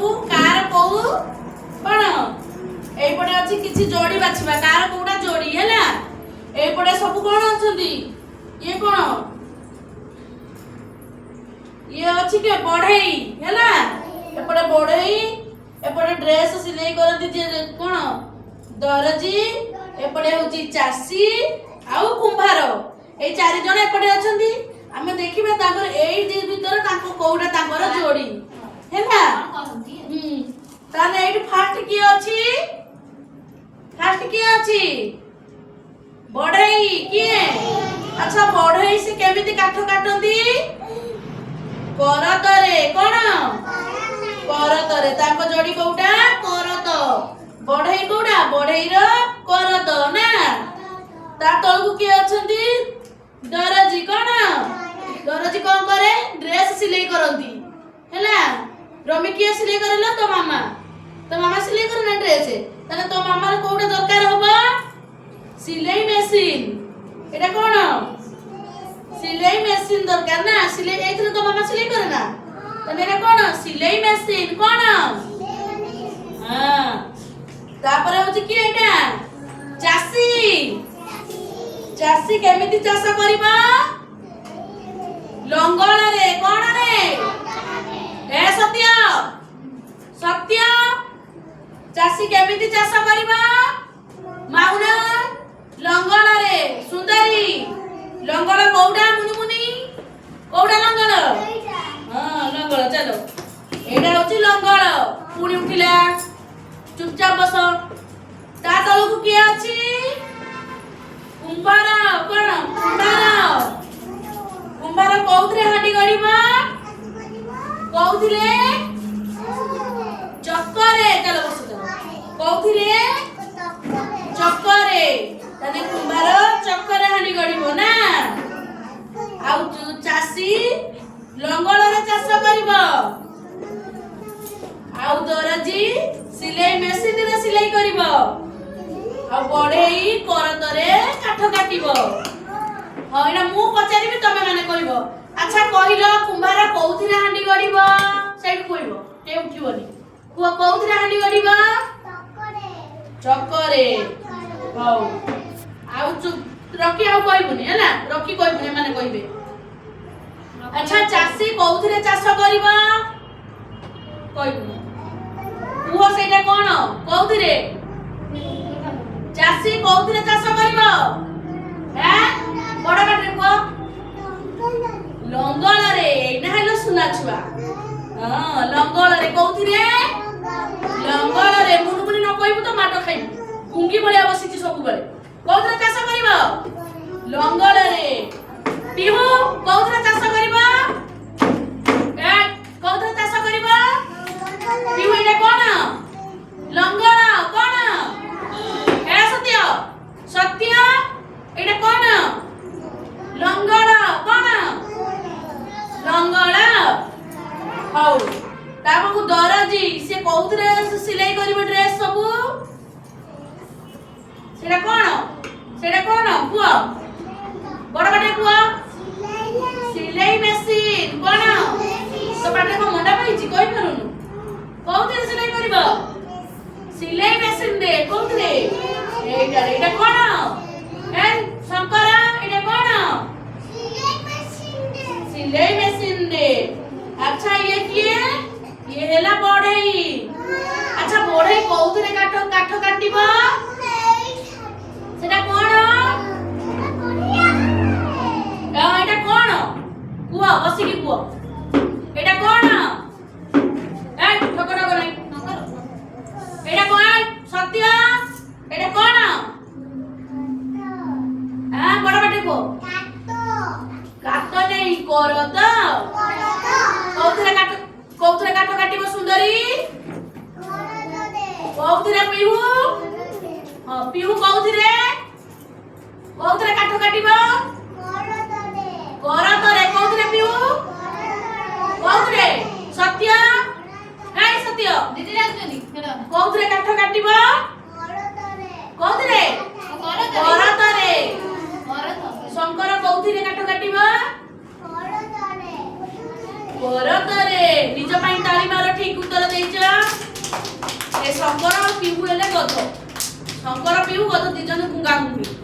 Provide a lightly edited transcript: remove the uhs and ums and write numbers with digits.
ସବୁ କାର କୋଉ କଣ এইপଟେ ଅଛି କିଛି ଯୋଡ଼ି ବାଛିବା କାର କୋଉଟା ଯୋଡ଼ି ହେଲା এইপଟେ ସବୁ କଣ ଅଛନ୍ତି ଇଏ କଣ ଇଏ ଅଛି के ବଢେଇ ହେଲା ଏପଟେ ବଢେଇ ଏପଟେ ଡ୍ରେସ ସିଲେଇ କରନ୍ତି ଯେ କଣ ଦରଜି ଏପଟେ ହେଉଛି ଚାଷୀ ଆଉ କୁମ୍ଭାର এই ଚାରି ଜଣ ଏପଟେ ଅଛନ୍ତି ଆମେ ଦେଖିବା ତାଙ୍କର ଏଇ ଦି ଭିତରେ ତାଙ୍କ କୋଉଟା ତାଙ୍କର ଯୋଡ଼ି ହେଲା ତାହେଲେ ଏଇଠି ଫାଷ୍ଟ କିଏ ଅଛି बढ़ई किए अच्छा बढ़ई से केमिति काठ काटंती करतरे कोन करतरे ताको जोड़ी कोउटा करत बढ़ई कोउटा बढ़ई रो करत ना ता तळकु के अछंती दरजी कोन दरजी कोन करे ड्रेस सिलाई करंती हैला रमी के सिलाई करला तो मामा सिलाई करना ड्रेस ताले तो मामा रो कोउटा दरकार होबा सिलाई मेसिन एटा कोन सिलाई मेसिन दरकार ना सिलाई एथरे तो मामा सिलाई करे ना तने एटा कोन सिलाई मेसिन कोन हां तापरे होची की एटा चासी केमिति चाष करबा लंगळ रे कोन रे ए सत्य चासी केमिति चाष करबा माउना लंगळ रे सुंदरी लंगळ कोउडा मुनिमुनि कोउडा लंगळ हां लंगळ चलो एटा होची लंगळ पुणी उठिला चुपचाप बस ता तळकु के अछि कुंभार कोन कुंभार कोउथरे हाडी गड़ीबा कोउथले चक्करे चलो बस चलो कोउथले चक्करे तने कुंभार चक्करे हाडी गड़ीबो ना आउ चासी लंगळ रे चाष करबो आउ दरजी सिलाई मेसिन रे सिलाई करबो आ बढेई करतरे काठ काटिबो हां एना मु पचारिबी तमे माने कहबो अच्छा कहिलो कुंभार कोउथिरे हांडी गड़ीबो सेठ कहबो के उठिबोनी को कोउथिरे हांडी गड़ीबो चक्करे हाउ आउ चुप रखी आउ कहबोनी हैला रखी कहबोनी माने कहबे अच्छा चासी कोउथिरे चाष करबो कहबोनी पुओ सेटा कोन कोउथिरे चासी कोउथिरे चाष करबो हैं बड़ बाटरे को लंगळ रे एना हेलो सुना छुआ हां लंगळ रे कोउथिरे लंगळ रे मुनुमुनि न कहबो तो माट खाइ कुंगी भलिया बसिछि सबु बेले कोउथिरे चाष करबो लंगळ रे पिहु कोउथिरे चाष करबो ए कोउथिरे चाष करबो पिहु एटा कोन लंगळ कोन ए सत्य एटा कोन लंगळ कोन लंगळ हौ ताबकु दरजी से कोउथरे सिलाई करबो ड्रेस सबु सेटा कोन पुआ बड़ बाटे पुआ सिलाई मेसिन कोन तो बाटे को मंडा पाइछि कहि परनु कोउथरे सिलाई करबो सिलाई मेसिन दे कोउथरे एटा कोन ए शंकर एटा कोन सिलाई मेसिन दे अच्छा ये किए ये हेला बढई अच्छा बढई कोउथरे काठ काटिबो सेटा कोन एटा कोन कुआ बसी की कुआ एटा कोन ए ठोकर गनै एटा कोन सत्य एटा कोन हां बड़ बाटे को काट नहीं करत कोउथरे काठ काटिबो सुंदरी कोउथरे पिहु हां पिहु कोउथरे काठ काटिबो करतरे कोउथरे पिहु कोउथरे सत्य हाय सत्य दीदी राजनी कोउथरे काठ काटिबो कोउथरे करतरे शंकर कोउथरे काठ काटिबो करतरे निज पाई ताली मारो ठीक उत्तर देइछ ଏ ଶଙ୍କର ଆଉ ପିହୁ ହେଲେ ଗଧ। ଶଙ୍କର ପିହୁ ଗଧ ଦି ଜଣ ଗୁଙ୍ଗା ଗୁଙ୍ଗି।